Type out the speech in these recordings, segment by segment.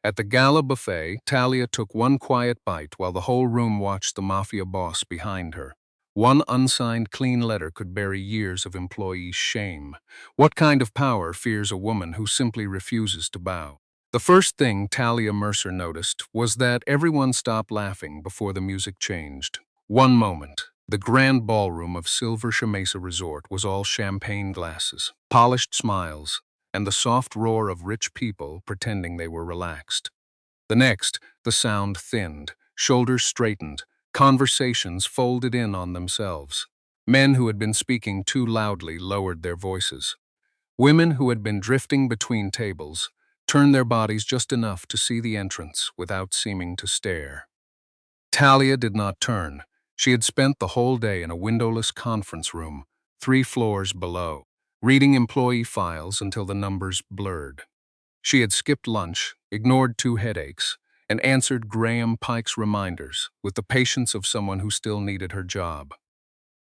At the gala buffet, Talia took one quiet bite while the whole room watched the Mafia boss behind her. One unsigned clean letter could bury years of employee shame. What kind of power fears a woman who simply refuses to bow? The first thing Talia Mercer noticed was that everyone stopped laughing before the music changed. One moment, the grand ballroom of Silver Mesa Resort was all champagne glasses, polished smiles, and the soft roar of rich people pretending they were relaxed. The next, the sound thinned, shoulders straightened, conversations folded in on themselves. Men who had been speaking too loudly lowered their voices. Women who had been drifting between tables turned their bodies just enough to see the entrance without seeming to stare. Talia did not turn. She had spent the whole day in a windowless conference room, 3 floors below, reading employee files until the numbers blurred. She had skipped lunch, ignored 2 headaches, and answered Graham Pike's reminders with the patience of someone who still needed her job.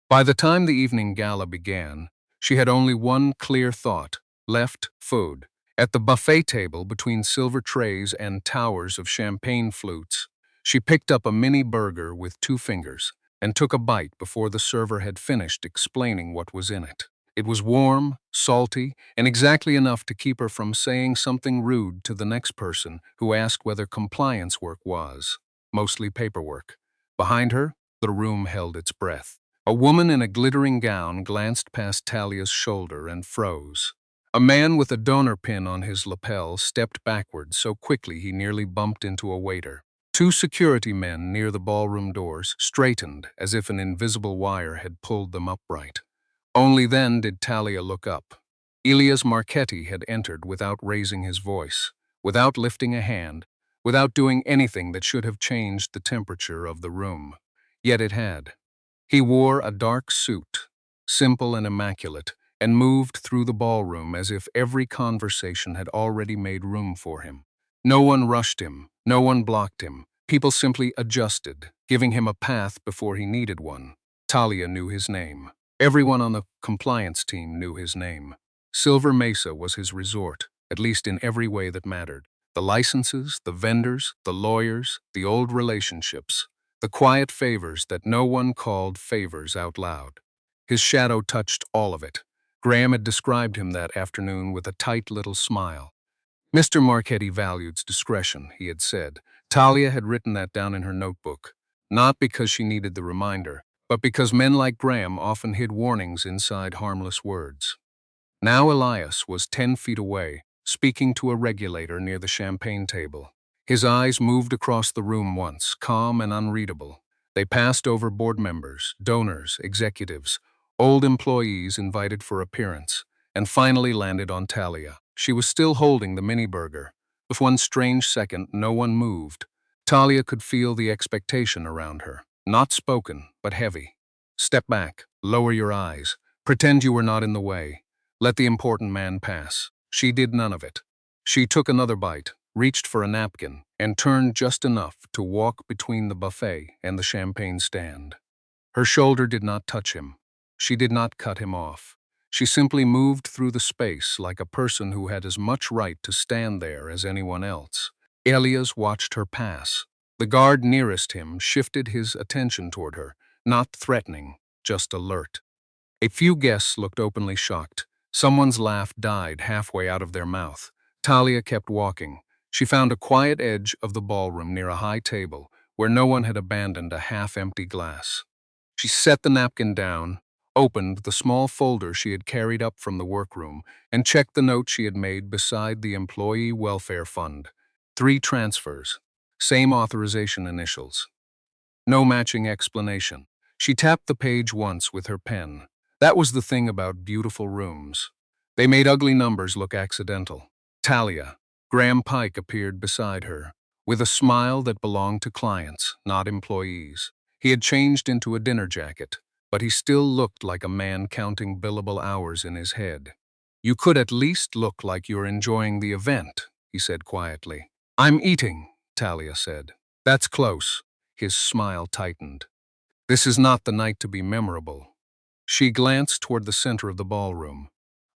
By the time the evening gala began, she had only one clear thought: left food. At the buffet table between silver trays and towers of champagne flutes, she picked up a mini burger with 2 fingers and took a bite before the server had finished explaining what was in it. It was warm, salty, and exactly enough to keep her from saying something rude to the next person who asked whether compliance work was. Mostly paperwork. Behind her, the room held its breath. A woman in a glittering gown glanced past Talia's shoulder and froze. A man with a donor pin on his lapel stepped backward so quickly he nearly bumped into a waiter. 2 security men near the ballroom doors straightened as if an invisible wire had pulled them upright. Only then did Talia look up. Elias Marchetti had entered without raising his voice, without lifting a hand, without doing anything that should have changed the temperature of the room. Yet it had. He wore a dark suit, simple and immaculate, and moved through the ballroom as if every conversation had already made room for him. No one rushed him, no one blocked him. People simply adjusted, giving him a path before he needed one. Talia knew his name. Everyone on the compliance team knew his name. Silver Mesa was his resort, at least in every way that mattered. The licenses, the vendors, the lawyers, the old relationships, the quiet favors that no one called favors out loud. His shadow touched all of it. Graham had described him that afternoon with a tight little smile. Mr. Marchetti valued discretion, he had said. Talia had written that down in her notebook, not because she needed the reminder, but because men like Graham often hid warnings inside harmless words. Now Elias was 10 feet away, speaking to a regulator near the champagne table. His eyes moved across the room once, calm and unreadable. They passed over board members, donors, executives, old employees invited for appearance, and finally landed on Talia. She was still holding the mini burger. For one strange second, no one moved. Talia could feel the expectation around her. Not spoken, but heavy. Step back, lower your eyes, pretend you were not in the way. Let the important man pass. She did none of it. She took another bite, reached for a napkin, and turned just enough to walk between the buffet and the champagne stand. Her shoulder did not touch him. She did not cut him off. She simply moved through the space like a person who had as much right to stand there as anyone else. Elias watched her pass. The guard nearest him shifted his attention toward her, not threatening, just alert. A few guests looked openly shocked. Someone's laugh died halfway out of their mouth. Talia kept walking. She found a quiet edge of the ballroom near a high table where no one had abandoned a half-empty glass. She set the napkin down, opened the small folder she had carried up from the workroom, and checked the note she had made beside the Employee Welfare Fund. 3 transfers, same authorization initials. No matching explanation. She tapped the page once with her pen. That was the thing about beautiful rooms. They made ugly numbers look accidental. Talia. Graham Pike appeared beside her, with a smile that belonged to clients, not employees. He had changed into a dinner jacket, but he still looked like a man counting billable hours in his head. "You could at least look like you're enjoying the event," he said quietly. "I'm eating," Talia said. "That's close." His smile tightened. "This is not the night to be memorable." She glanced toward the center of the ballroom.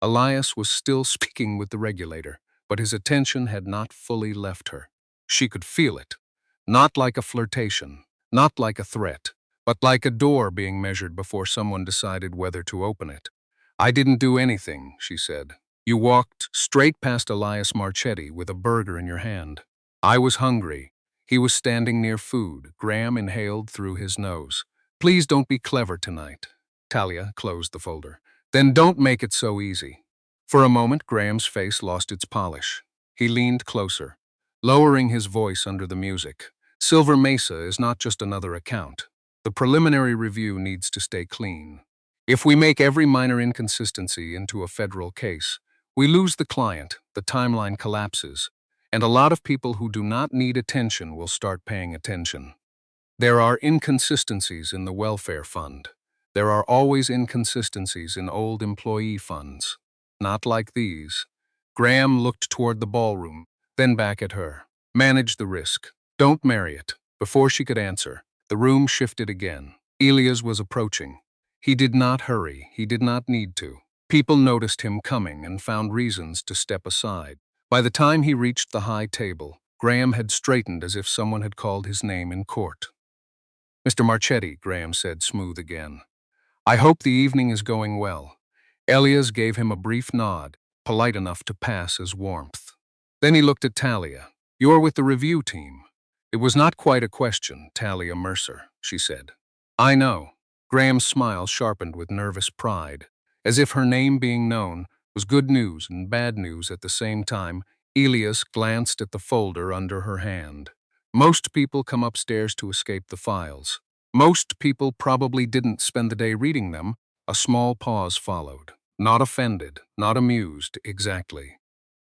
Elias was still speaking with the regulator, but his attention had not fully left her. She could feel it. Not like a flirtation, not like a threat, but like a door being measured before someone decided whether to open it. "I didn't do anything," she said. "You walked straight past Elias Marchetti with a burger in your hand. I was hungry. He was standing near food." Graham inhaled through his nose. "Please don't be clever tonight." Talia closed the folder. "Then don't make it so easy." For a moment, Graham's face lost its polish. He leaned closer, lowering his voice under the music. "Silver Mesa is not just another account. The preliminary review needs to stay clean. If we make every minor inconsistency into a federal case, we lose the client, the timeline collapses, and a lot of people who do not need attention will start paying attention. There are inconsistencies in the welfare fund. There are always inconsistencies in old employee funds. Not like these." Graham looked toward the ballroom, then back at her. "Manage the risk. Don't marry it." Before she could answer, the room shifted again. Elias was approaching. He did not hurry. He did not need to. People noticed him coming and found reasons to step aside. By the time he reached the high table, Graham had straightened as if someone had called his name in court. "Mr. Marchetti," Graham said, smooth again. "I hope the evening is going well." Elias gave him a brief nod, polite enough to pass as warmth. Then he looked at Talia. "You're with the review team." It was not quite a question, Talia Mercer, she said. "I know." Graham's smile sharpened with nervous pride. As if her name being known was good news and bad news at the same time, Elias glanced at the folder under her hand. "Most people come upstairs to escape the files. Most people probably didn't spend the day reading them." A small pause followed. Not offended, not amused, exactly.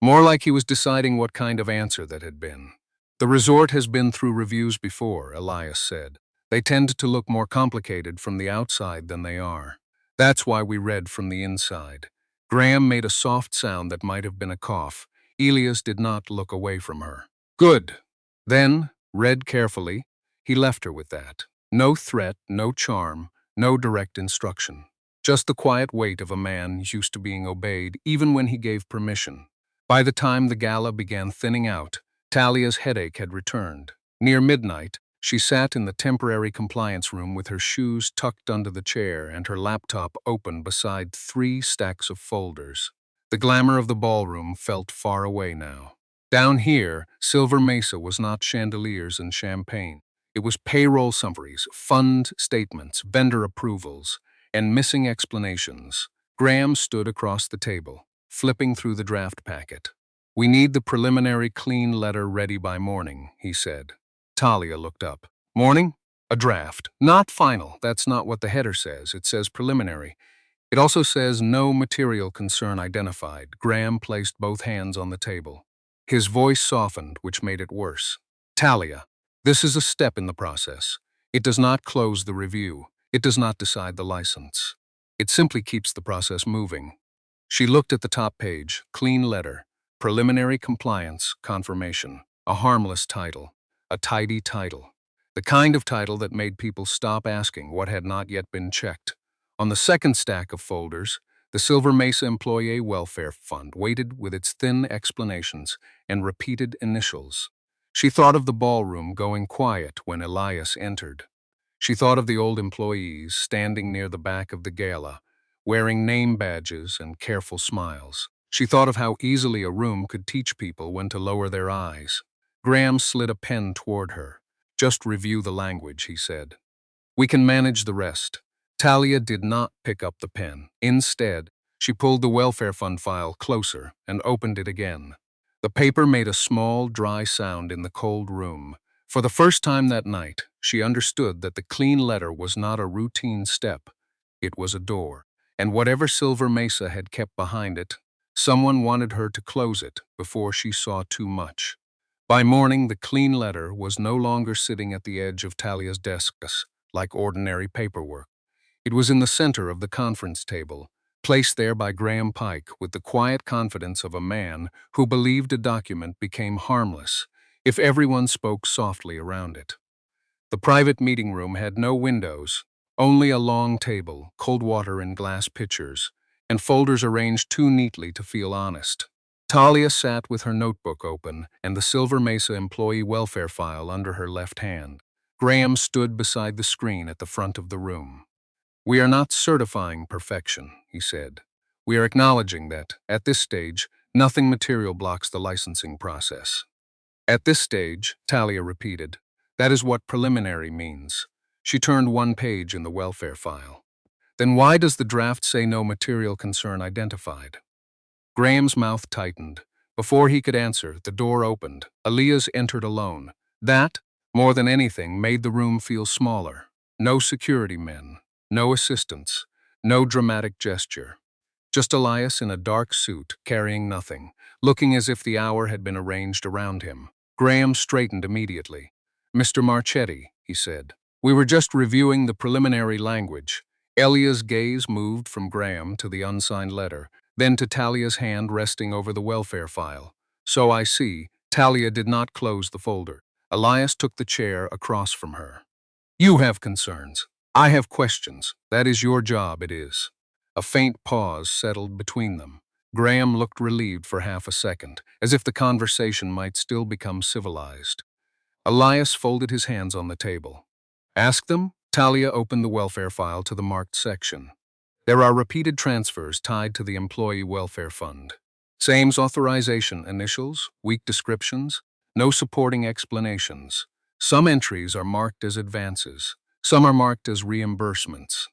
More like he was deciding what kind of answer that had been. "The resort has been through reviews before," Elias said. "They tend to look more complicated from the outside than they are. That's why we read from the inside." Graham made a soft sound that might have been a cough. Elias did not look away from her. "Good." Then, read carefully, he left her with that. No threat, no charm, no direct instruction. Just the quiet weight of a man used to being obeyed even when he gave permission. By the time the gala began thinning out, Talia's headache had returned. Near midnight, she sat in the temporary compliance room with her shoes tucked under the chair and her laptop open beside 3 stacks of folders. The glamour of the ballroom felt far away now. Down here, Silver Mesa was not chandeliers and champagne. It was payroll summaries, fund statements, vendor approvals, and missing explanations. Graham stood across the table, flipping through the draft packet. "We need the preliminary clean letter ready by morning," he said. Talia looked up. "Morning? A draft. Not final. That's not what the header says. It says preliminary. It also says no material concern identified." Graham placed both hands on the table. His voice softened, which made it worse. "Talia, this is a step in the process. It does not close the review. It does not decide the license. It simply keeps the process moving." She looked at the top page, clean letter, preliminary compliance, confirmation, a harmless title, a tidy title, the kind of title that made people stop asking what had not yet been checked. On the second stack of folders, the Silver Mesa Employee Welfare Fund waited with its thin explanations and repeated initials. She thought of the ballroom going quiet when Elias entered. She thought of the old employees standing near the back of the gala, wearing name badges and careful smiles. She thought of how easily a room could teach people when to lower their eyes. Graham slid a pen toward her. "Just review the language," he said. "We can manage the rest." Talia did not pick up the pen. Instead, she pulled the welfare fund file closer and opened it again. The paper made a small, dry sound in the cold room. For the first time that night, she understood that the clean letter was not a routine step. It was a door, and whatever Silver Mesa had kept behind it, someone wanted her to close it before she saw too much. By morning, the clean letter was no longer sitting at the edge of Talia's desk like ordinary paperwork. It was in the center of the conference table, placed there by Graham Pike with the quiet confidence of a man who believed a document became harmless if everyone spoke softly around it. The private meeting room had no windows, only a long table, cold water in glass pitchers, and folders arranged too neatly to feel honest. Talia sat with her notebook open and the Silver Mesa employee welfare file under her left hand. Graham stood beside the screen at the front of the room. "We are not certifying perfection," he said. "We are acknowledging that, at this stage, nothing material blocks the licensing process." "At this stage," Talia repeated. "That is what preliminary means." She turned one page in the welfare file. "Then why does the draft say no material concern identified?" Graham's mouth tightened. Before he could answer, the door opened. Elias entered alone. That, more than anything, made the room feel smaller. No security men, no assistants, no dramatic gesture. Just Elias in a dark suit, carrying nothing, looking as if the hour had been arranged around him. Graham straightened immediately. "Mr. Marchetti," he said, "we were just reviewing the preliminary language." Elia's gaze moved from Graham to the unsigned letter, then to Talia's hand resting over the welfare file. "So I see." Talia did not close the folder. Elias took the chair across from her. "You have concerns. I have questions. That is your job, it is." A faint pause settled between them. Graham looked relieved for half a second, as if the conversation might still become civilized. Elias folded his hands on the table. "Ask them." Talia opened the welfare file to the marked section. "There are repeated transfers tied to the Employee Welfare Fund. Same's authorization initials, weak descriptions, no supporting explanations. Some entries are marked as advances. Some are marked as reimbursements.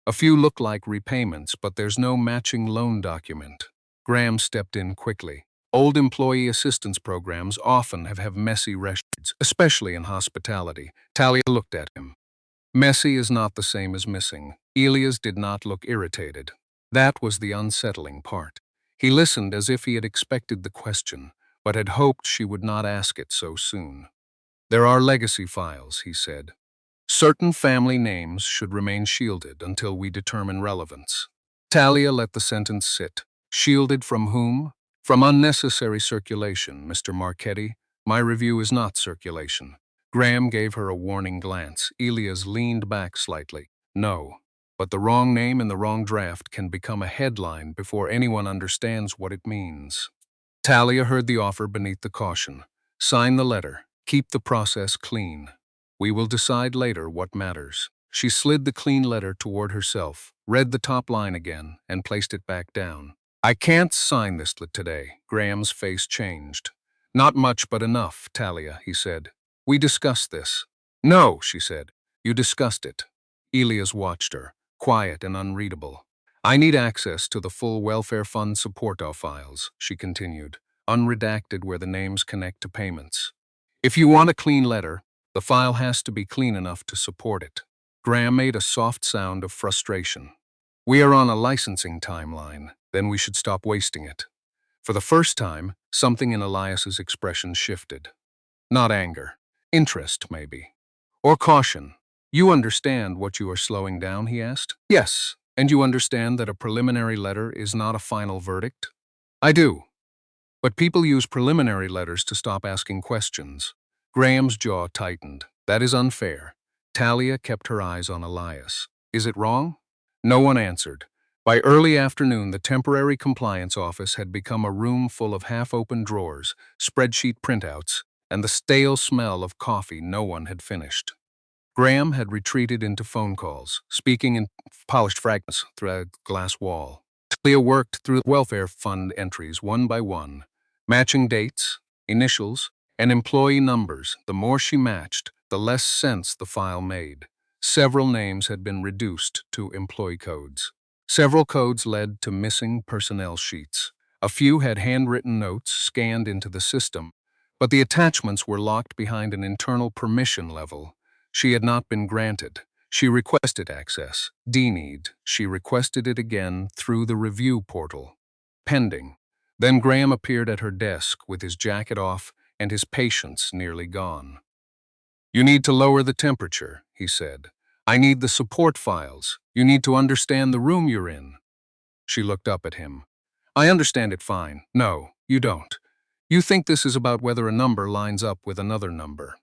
A few look like repayments, but there's no matching loan document." Graham stepped in quickly. "Old employee assistance programs often have messy records, especially in hospitality." Talia looked at him. "Messy is not the same as missing." Elias did not look irritated. That was the unsettling part. He listened as if he had expected the question, but had hoped she would not ask it so soon. "There are legacy files," he said. "Certain family names should remain shielded until we determine relevance." Talia let the sentence sit. "Shielded from whom?" "From unnecessary circulation, Mr. Marchetti. My review is not circulation." Graham gave her a warning glance. Elias leaned back slightly. "No, but the wrong name in the wrong draft can become a headline before anyone understands what it means." Talia heard the offer beneath the caution. "Sign the letter. Keep the process clean. We will decide later what matters." She slid the clean letter toward herself, read the top line again, and placed it back down. "I can't sign this today." Graham's face changed. "Not much, but enough, Talia," he said. "We discussed this." "No," she said. "You discussed it." Elias watched her, quiet and unreadable. "I need access to the full welfare fund support files," she continued, "unredacted where the names connect to payments. If you want a clean letter, the file has to be clean enough to support it." Graham made a soft sound of frustration. "We are on a licensing timeline, then we should stop wasting it." For the first time, something in Elias's expression shifted. Not anger. Interest, maybe. Or caution. "You understand what you are slowing down?" he asked. "Yes. And you understand that a preliminary letter is not a final verdict?" "I do. But people use preliminary letters to stop asking questions." Graham's jaw tightened. "That is unfair." Talia kept her eyes on Elias. "Is it wrong?" No one answered. By early afternoon, the temporary compliance office had become a room full of half-open drawers, spreadsheet printouts, and the stale smell of coffee no one had finished. Graham had retreated into phone calls, speaking in polished fragments through a glass wall. Talia worked through welfare fund entries one by one, matching dates, initials, and employee numbers. The more she matched, the less sense the file made. Several names had been reduced to employee codes. Several codes led to missing personnel sheets. A few had handwritten notes scanned into the system, but the attachments were locked behind an internal permission level. She had not been granted. She requested access. Denied. She requested it again through the review portal. Pending. Then Graham appeared at her desk with his jacket off and his patience nearly gone. "You need to lower the temperature," he said. "I need the support files. You need to understand the room you're in." She looked up at him. "I understand it fine." "No, you don't. You think this is about whether a number lines up with another number.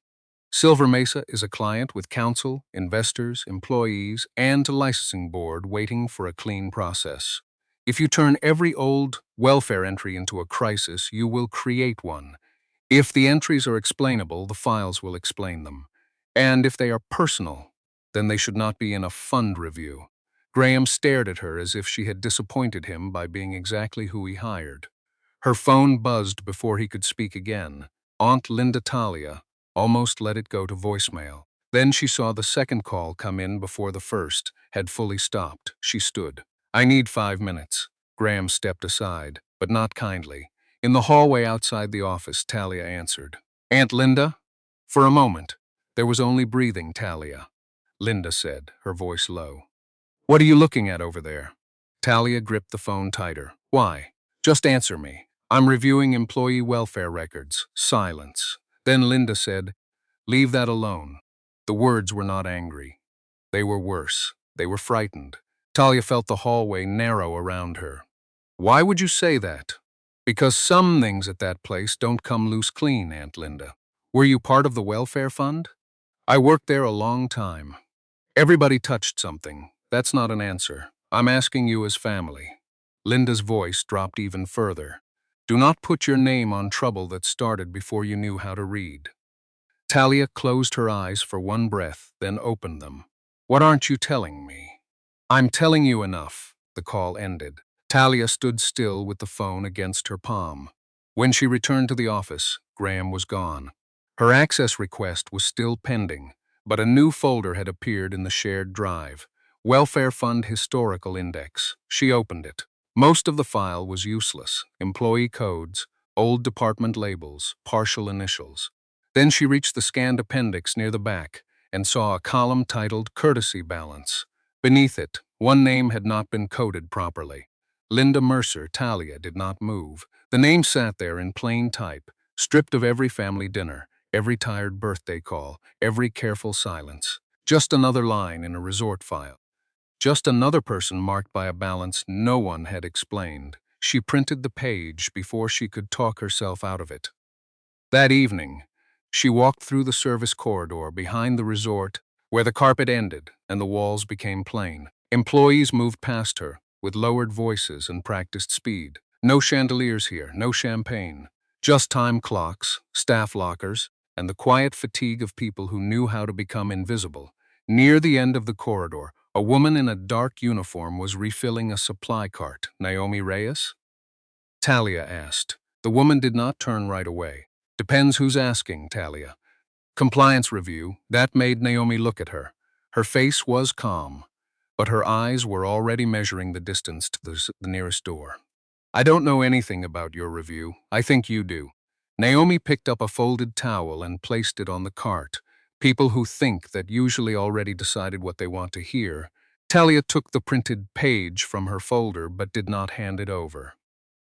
Silver Mesa is a client with counsel, investors, employees, and a licensing board waiting for a clean process. If you turn every old welfare entry into a crisis, you will create one. If the entries are explainable, the files will explain them. And if they are personal, then they should not be in a fund review. Graham stared at her as if she had disappointed him by being exactly who he hired. Her phone buzzed before he could speak again. Aunt Linda Talia almost let it go to voicemail. Then she saw the second call come in before the first had fully stopped. She stood. "I need 5 minutes." Graham stepped aside, but not kindly. In the hallway outside the office, Talia answered. "Aunt Linda?" For a moment, there was only breathing. "Talia," Linda said, her voice low. "What are you looking at over there?" Talia gripped the phone tighter. "Why? Just answer me." "I'm reviewing employee welfare records." Silence. Then Linda said, "Leave that alone." The words were not angry. They were worse. They were frightened. Talia felt the hallway narrow around her. "Why would you say that?" "Because some things at that place don't come loose clean, Aunt Linda." "Were you part of the welfare fund?" "I worked there a long time. Everybody touched something. That's not an answer. I'm asking you as family." Linda's voice dropped even further. "Do not put your name on trouble that started before you knew how to read." Talia closed her eyes for one breath, then opened them. "What aren't you telling me?" "I'm telling you enough." The call ended. Talia stood still with the phone against her palm. When she returned to the office, Graham was gone. Her access request was still pending, but a new folder had appeared in the shared drive. Welfare Fund Historical Index. She opened it. Most of the file was useless. Employee codes, old department labels, partial initials. Then she reached the scanned appendix near the back and saw a column titled Courtesy Balance. Beneath it, one name had not been coded properly. Linda Mercer. Talia did not move. The name sat there in plain type, stripped of every family dinner, every tired birthday call, every careful silence. Just another line in a resort file. Just another person marked by a balance no one had explained. She printed the page before she could talk herself out of it. That evening, she walked through the service corridor behind the resort where the carpet ended and the walls became plain. Employees moved past her with lowered voices and practiced speed. No chandeliers here, no champagne. Just time clocks, staff lockers, and the quiet fatigue of people who knew how to become invisible. Near the end of the corridor, a woman in a dark uniform was refilling a supply cart. "Naomi Reyes?" Talia asked. The woman did not turn right away. "Depends who's asking, Talia." "Compliance review." That made Naomi look at her. Her face was calm, but her eyes were already measuring the distance to the nearest door. "I don't know anything about your review. I think you do." Naomi picked up a folded towel and placed it on the cart. People who think that usually already decided what they want to hear. Talia took the printed page from her folder but did not hand it over.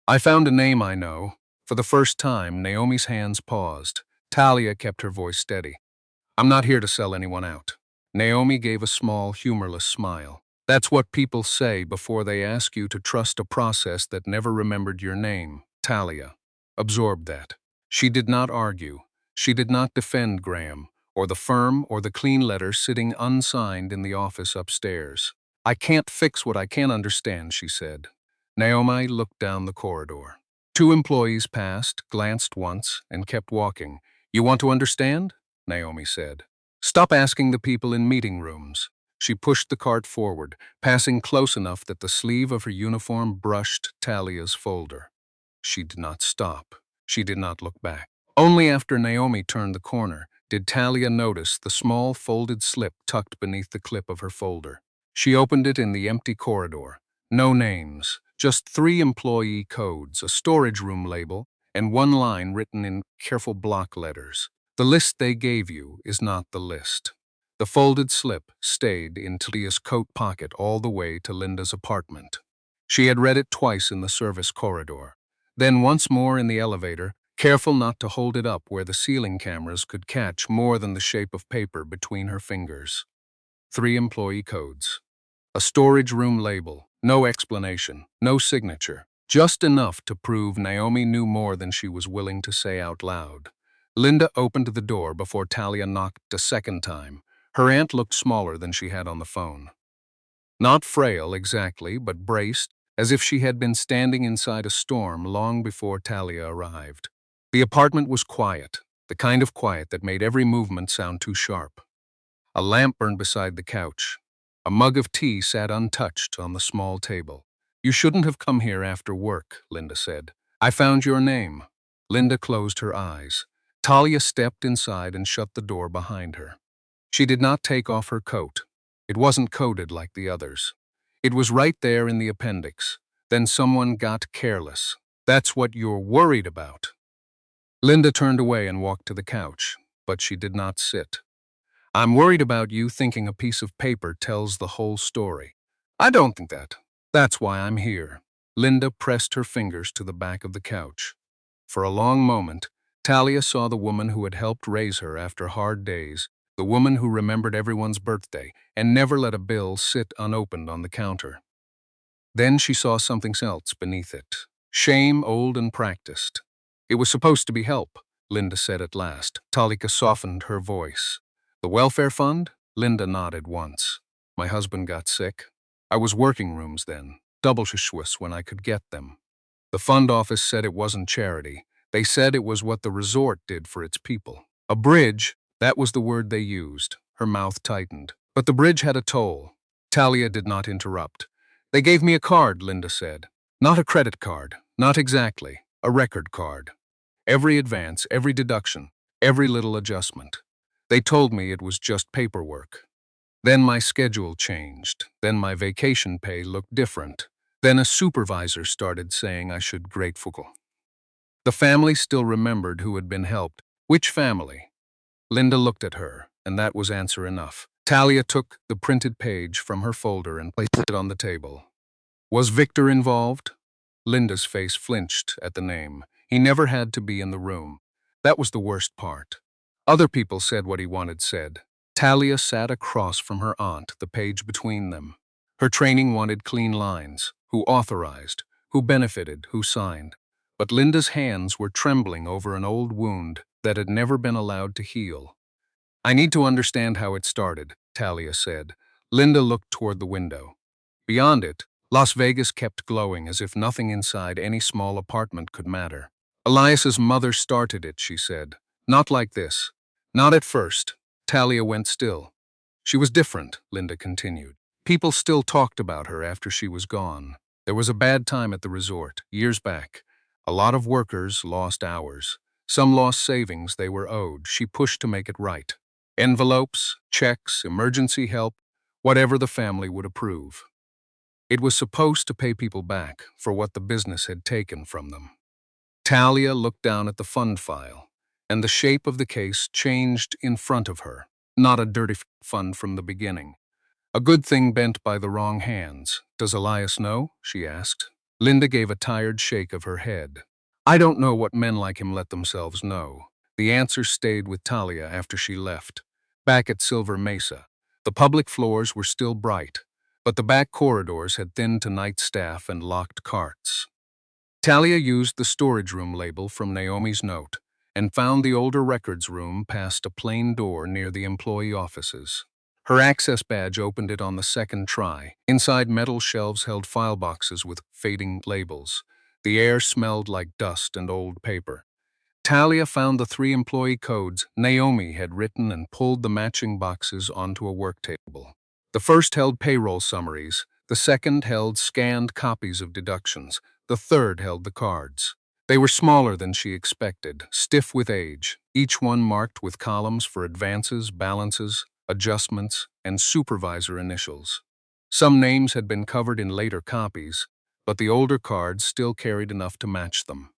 "I found a name I know." For the first time, Naomi's hands paused. Talia kept her voice steady. "I'm not here to sell anyone out." Naomi gave a small, humorless smile. "That's what people say before they ask you to trust a process that never remembered your name." Talia absorbed that. She did not argue. She did not defend Graham, or the firm, or the clean letter sitting unsigned in the office upstairs. "I can't fix what I can't understand," she said. Naomi looked down the corridor. Two employees passed, glanced once, and kept walking. "You want to understand?" Naomi said. "Stop asking the people in meeting rooms." She pushed the cart forward, passing close enough that the sleeve of her uniform brushed Talia's folder. She did not stop. She did not look back. Only after Naomi turned the corner did Talia notice the small folded slip tucked beneath the clip of her folder. She opened it in the empty corridor. No names, just 3 employee codes, a storage room label, and one line written in careful block letters. "The list they gave you is not the list." The folded slip stayed in Talia's coat pocket all the way to Linda's apartment. She had read it twice in the service corridor, then once more in the elevator, careful not to hold it up where the ceiling cameras could catch more than the shape of paper between her fingers. 3 employee codes. A storage room label, no explanation, no signature, just enough to prove Naomi knew more than she was willing to say out loud. Linda opened the door before Talia knocked a second time. Her aunt looked smaller than she had on the phone. Not frail exactly, but braced, as if she had been standing inside a storm long before Talia arrived. The apartment was quiet, the kind of quiet that made every movement sound too sharp. A lamp burned beside the couch. A mug of tea sat untouched on the small table. "You shouldn't have come here after work," Linda said. "I found your name." Linda closed her eyes. Talia stepped inside and shut the door behind her. She did not take off her coat. It wasn't coded like the others. It was right there in the appendix. Then someone got careless. "That's what you're worried about." Linda turned away and walked to the couch, but she did not sit. "I'm worried about you thinking a piece of paper tells the whole story." "I don't think that. That's why I'm here." Linda pressed her fingers to the back of the couch. For a long moment, Talia saw the woman who had helped raise her after hard days, the woman who remembered everyone's birthday and never let a bill sit unopened on the counter. Then she saw something else beneath it. Shame old and practiced. "It was supposed to be help," Linda said at last. Talia softened her voice. "The welfare fund?" Linda nodded once. "My husband got sick. I was working rooms then, double shifts when I could get them. The fund office said it wasn't charity. They said it was what the resort did for its people. A bridge, that was the word they used." Her mouth tightened. "But the bridge had a toll." Talia did not interrupt. "They gave me a card," Linda said. "Not a credit card. Not exactly. A record card. Every advance, every deduction, every little adjustment. They told me it was just paperwork. Then my schedule changed. Then my vacation pay looked different. Then a supervisor started saying I should grateful." The family still remembered who had been helped. "Which family?" Linda looked at her, and that was answer enough. Talia took the printed page from her folder and placed it on the table. "Was Victor involved?" Linda's face flinched at the name. He never had to be in the room. That was the worst part. Other people said what he wanted said. Talia sat across from her aunt, the page between them. Her training wanted clean lines. Who authorized? Who benefited? Who signed? But Linda's hands were trembling over an old wound that had never been allowed to heal. "I need to understand how it started," Talia said. Linda looked toward the window. Beyond it, Las Vegas kept glowing as if nothing inside any small apartment could matter. "Elias's mother started it," she said. "Not like this. Not at first." Talia went still. "She was different," Linda continued. "People still talked about her after she was gone. There was a bad time at the resort, years back. A lot of workers lost hours. Some lost savings they were owed. She pushed to make it right. Envelopes, checks, emergency help, whatever the family would approve. It was supposed to pay people back for what the business had taken from them." Talia looked down at the fund file, and the shape of the case changed in front of her. Not a dirty fund from the beginning. A good thing bent by the wrong hands. "Does Elias know?" she asked. Linda gave a tired shake of her head. "I don't know what men like him let themselves know." The answer stayed with Talia after she left. Back at Silver Mesa, the public floors were still bright, but the back corridors had thinned to night staff and locked carts. Talia used the storage room label from Naomi's note and found the older records room past a plain door near the employee offices. Her access badge opened it on the second try. Inside, metal shelves held file boxes with fading labels. The air smelled like dust and old paper. Talia found the 3 employee codes Naomi had written and pulled the matching boxes onto a work table. The first held payroll summaries, the second held scanned copies of deductions, the third held the cards. They were smaller than she expected, stiff with age, each one marked with columns for advances, balances, adjustments, and supervisor initials. Some names had been covered in later copies, but the older cards still carried enough to match them.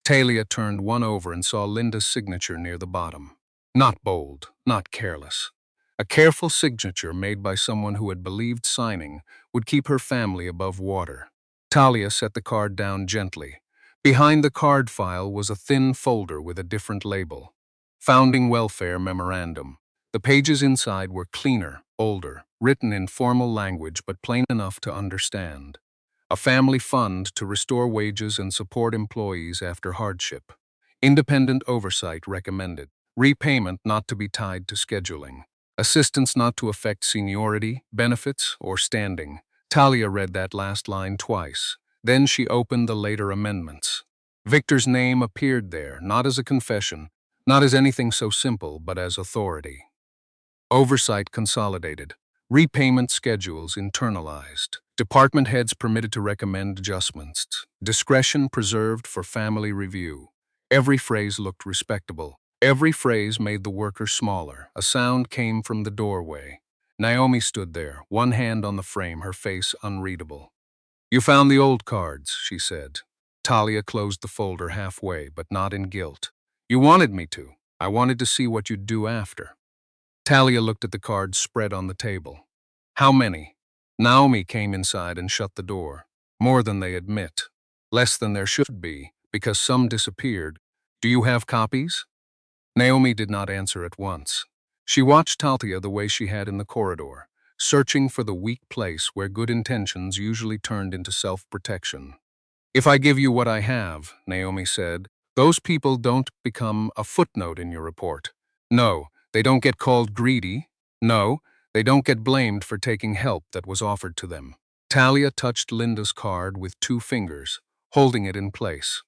Talia turned one over and saw Linda's signature near the bottom. Not bold, not careless. A careful signature made by someone who had believed signing would keep her family above water. Talia set the card down gently. Behind the card file was a thin folder with a different label. Founding Welfare Memorandum. The pages inside were cleaner, older, written in formal language but plain enough to understand. A family fund to restore wages and support employees after hardship. Independent oversight recommended. Repayment not to be tied to scheduling. Assistance not to affect seniority, benefits, or standing. Talia read that last line twice. Then she opened the later amendments. Victor's name appeared there, not as a confession, not as anything so simple, but as authority. Oversight consolidated. Repayment schedules internalized. Department heads permitted to recommend adjustments. Discretion preserved for family review. Every phrase looked respectable. Every phrase made the worker smaller. A sound came from the doorway. Naomi stood there, one hand on the frame, her face unreadable. "You found the old cards," she said. Talia closed the folder halfway, but not in guilt. "You wanted me to. I wanted to see what you'd do after." Talia looked at the cards spread on the table. "How many?" Naomi came inside and shut the door. "More than they admit. Less than there should be, because some disappeared. Do you have copies?" Naomi did not answer at once. She watched Talia the way she had in the corridor, searching for the weak place where good intentions usually turned into self-protection. "If I give you what I have," Naomi said, "those people don't become a footnote in your report. No, they don't get called greedy. No, they don't get blamed for taking help that was offered to them." Talia touched Linda's card with 2 fingers, holding it in place.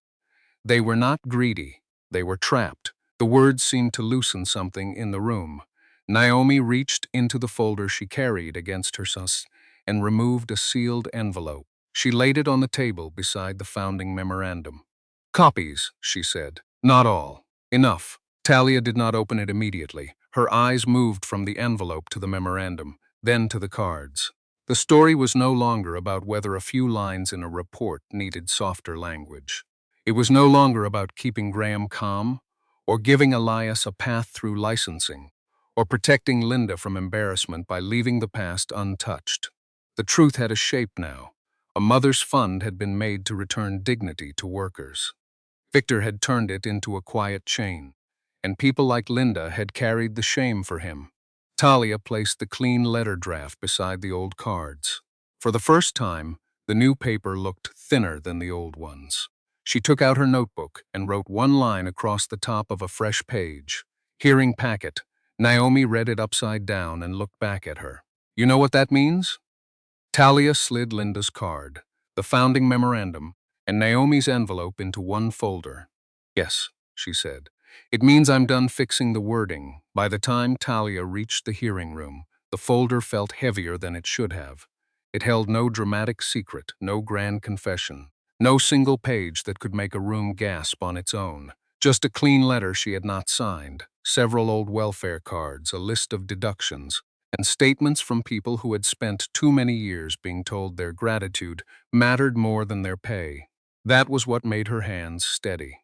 They were not greedy. They were trapped. The words seemed to loosen something in the room. Naomi reached into the folder she carried against her sus and removed a sealed envelope. She laid it on the table beside the founding memorandum. "Copies," she said. "Not all. Enough." Talia did not open it immediately. Her eyes moved from the envelope to the memorandum, then to the cards. The story was no longer about whether a few lines in a report needed softer language. It was no longer about keeping Graham calm, or giving Elias a path through licensing, or protecting Linda from embarrassment by leaving the past untouched. The truth had a shape now. A mother's fund had been made to return dignity to workers. Victor had turned it into a quiet chain, and people like Linda had carried the shame for him. Talia placed the clean letter draft beside the old cards. For the first time, the new paper looked thinner than the old ones. She took out her notebook and wrote one line across the top of a fresh page. "Hearing packet." Naomi read it upside down and looked back at her. "You know what that means?" Talia slid Linda's card, the founding memorandum, and Naomi's envelope into one folder. "Yes," she said. "It means I'm done fixing the wording." By the time Talia reached the hearing room, the folder felt heavier than it should have. It held no dramatic secret, no grand confession, no single page that could make a room gasp on its own. Just a clean letter she had not signed, several old welfare cards, a list of deductions, and statements from people who had spent too many years being told their gratitude mattered more than their pay. That was what made her hands steady.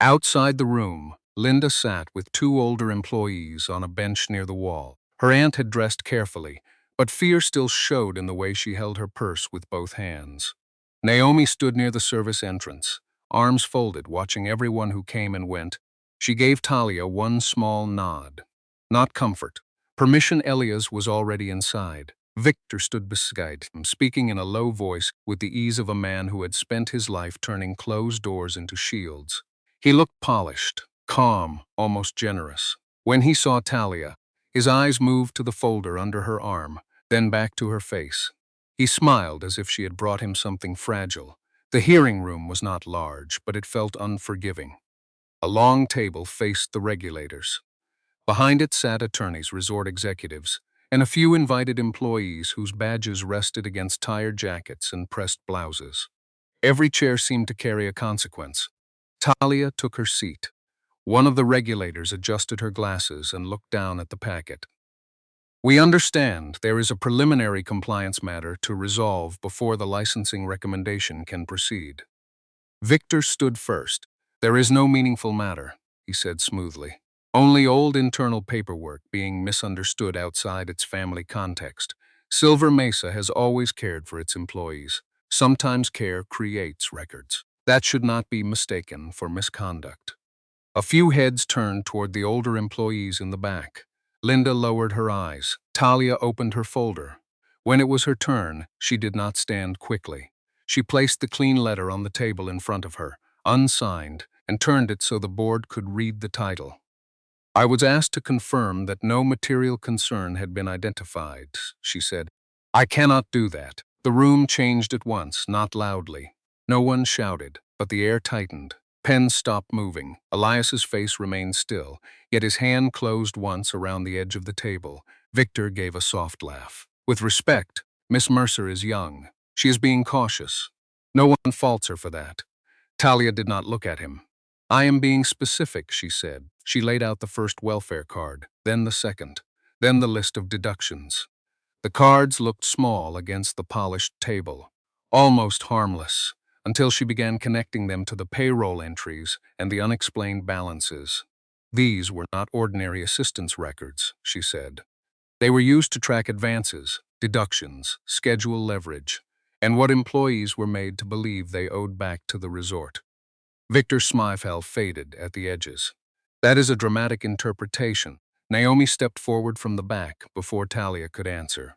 Outside the room, Linda sat with 2 older employees on a bench near the wall. Her aunt had dressed carefully, but fear still showed in the way she held her purse with both hands. Naomi stood near the service entrance, arms folded, watching everyone who came and went. She gave Talia one small nod. Not comfort. Permission. Elias was already inside. Victor stood beside him, speaking in a low voice with the ease of a man who had spent his life turning closed doors into shields. He looked polished, calm, almost generous. When he saw Talia, his eyes moved to the folder under her arm, then back to her face. He smiled as if she had brought him something fragile. The hearing room was not large, but it felt unforgiving. A long table faced the regulators. Behind it sat attorneys, resort executives, and a few invited employees whose badges rested against tired jackets and pressed blouses. Every chair seemed to carry a consequence. Talia took her seat. One of the regulators adjusted her glasses and looked down at the packet. "We understand there is a preliminary compliance matter to resolve before the licensing recommendation can proceed." Victor stood first. "There is no meaningful matter," he said smoothly. "Only old internal paperwork being misunderstood outside its family context. Silver Mesa has always cared for its employees. Sometimes care creates records. That should not be mistaken for misconduct." A few heads turned toward the older employees in the back. Linda lowered her eyes. Talia opened her folder. When it was her turn, she did not stand quickly. She placed the clean letter on the table in front of her, unsigned, and turned it so the board could read the title. "I was asked to confirm that no material concern had been identified," she said. "I cannot do that." The room changed at once, not loudly. No one shouted, but the air tightened. Pens stopped moving. Elias's face remained still, yet his hand closed once around the edge of the table. Victor gave a soft laugh. With respect, Miss Mercer is young. She is being cautious. No one faults her for that. Talia did not look at him. I am being specific, she said. She laid out the first welfare card, then the second, then the list of deductions. The cards looked small against the polished table, almost harmless, until she began connecting them to the payroll entries and the unexplained balances. These were not ordinary assistance records, she said. They were used to track advances, deductions, schedule leverage, and what employees were made to believe they owed back to the resort. Victor's smile faded at the edges. That is a dramatic interpretation. Naomi stepped forward from the back before Talia could answer.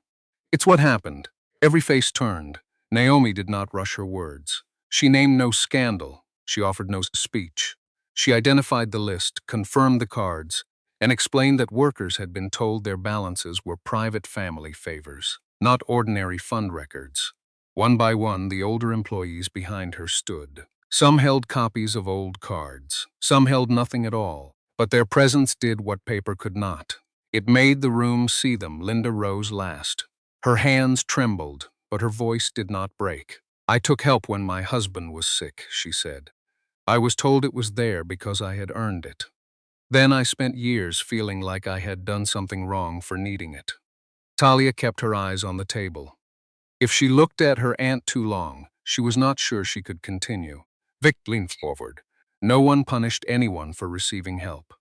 It's what happened. Every face turned. Naomi did not rush her words. She named no scandal. She offered no speech. She identified the list, confirmed the cards, and explained that workers had been told their balances were private family favors, not ordinary fund records. One by one, the older employees behind her stood. Some held copies of old cards. Some held nothing at all. But their presence did what paper could not. It made the room see them. Linda rose last. Her hands trembled, but her voice did not break. I took help when my husband was sick, she said. I was told it was there because I had earned it. Then I spent years feeling like I had done something wrong for needing it. Talia kept her eyes on the table. If she looked at her aunt too long, she was not sure she could continue. Vic leaned forward. No one punished anyone for receiving help.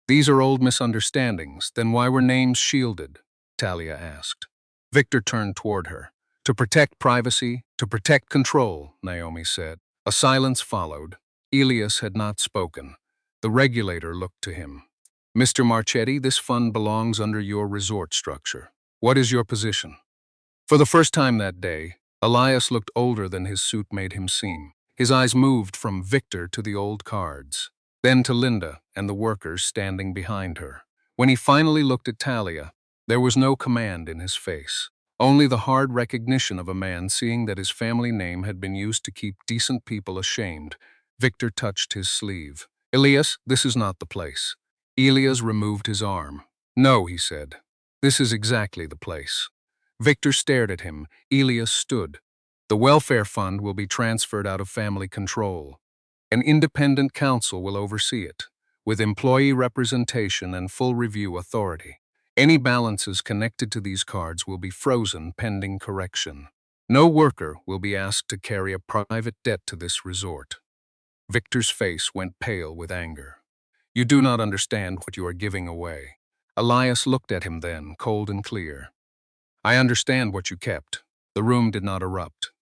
These are old misunderstandings, then why were names shielded? Talia asked. Victor turned toward her. To protect privacy, to protect control, Naomi said. A silence followed. Elias had not spoken. The regulator looked to him. Mr. Marchetti, this fund belongs under your resort structure. What is your position? For the first time that day, Elias looked older than his suit made him seem. His eyes moved from Victor to the old cards, then to Linda and the workers standing behind her. When he finally looked at Talia, there was no command in his face, only the hard recognition of a man seeing that his family name had been used to keep decent people ashamed. Victor touched his sleeve. Elias, this is not the place. Elias removed his arm. No, he said. This is exactly the place. Victor stared at him. Elias stood. The welfare fund will be transferred out of family control. An independent council will oversee it, with employee representation and full review authority. Any balances connected to these cards will be frozen pending correction. No worker will be asked to carry a private debt to this resort. Victor's face went pale with anger. You do not understand what you are giving away. Elias looked at him then, cold and clear. I understand what you kept. The room did not erupt.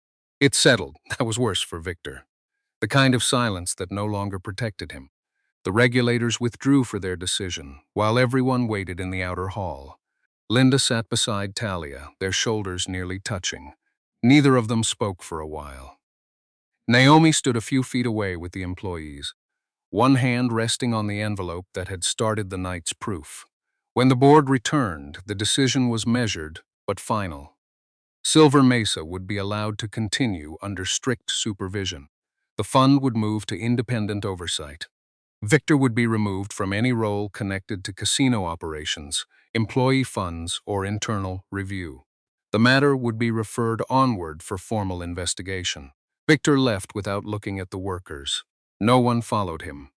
It settled. That was worse for Victor. The kind of silence that no longer protected him. The regulators withdrew for their decision, while everyone waited in the outer hall. Linda sat beside Talia, their shoulders nearly touching. Neither of them spoke for a while. Naomi stood a few feet away with the employees, one hand resting on the envelope that had started the night's proof. When the board returned, the decision was measured but final. Silver Mesa would be allowed to continue under strict supervision. The fund would move to independent oversight. Victor would be removed from any role connected to casino operations, employee funds, or internal review. The matter would be referred onward for formal investigation. Victor left without looking at the workers. No one followed him.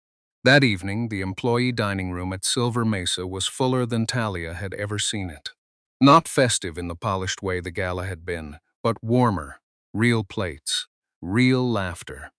That evening, the employee dining room at Silver Mesa was fuller than Talia had ever seen it. Not festive in the polished way the gala had been, but warmer, real plates, real laughter.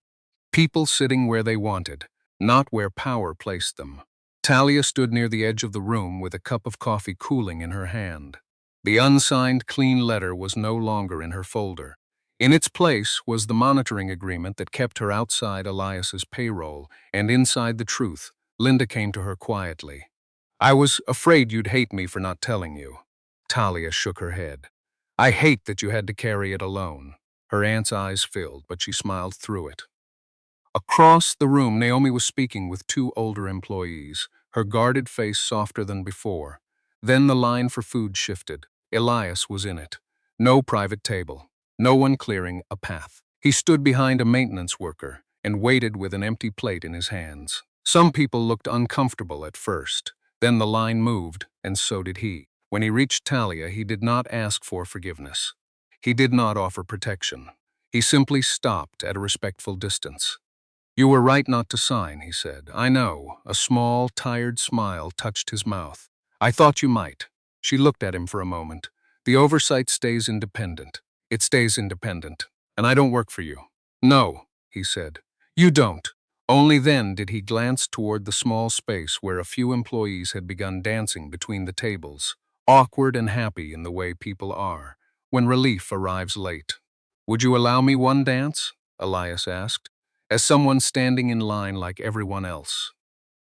People sitting where they wanted, not where power placed them. Talia stood near the edge of the room with a cup of coffee cooling in her hand. The unsigned clean letter was no longer in her folder. In its place was the monitoring agreement that kept her outside Elias's payroll and inside the truth. Linda came to her quietly. I was afraid you'd hate me for not telling you. Talia shook her head. I hate that you had to carry it alone. Her aunt's eyes filled, but she smiled through it. Across the room, Naomi was speaking with two older employees, her guarded face softer than before. Then the line for food shifted. Elias was in it. No private table. no one clearing a path. He stood behind a maintenance worker and waited with an empty plate in his hands. Some people looked uncomfortable at first. Then the line moved, and so did he. When he reached Talia, he did not ask for forgiveness. He did not offer protection. He simply stopped at a respectful distance. "You were right not to sign," he said. "I know." A small, tired smile touched his mouth. "I thought you might." She looked at him for a moment. "The oversight stays independent. It stays independent. And I don't work for you." "No," he said. "You don't." Only then did he glance toward the small space where a few employees had begun dancing between the tables, awkward and happy in the way people are when relief arrives late. "Would you allow me one dance?" Elias asked, as someone standing in line like everyone else.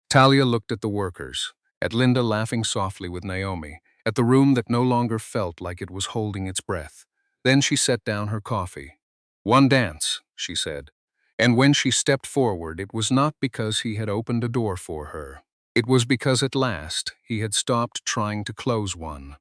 Talia looked at the workers, at Linda laughing softly with Naomi, at the room that no longer felt like it was holding its breath. Then she set down her coffee. "One dance," she said. And when she stepped forward, it was not because he had opened a door for her. It was because at last he had stopped trying to close one.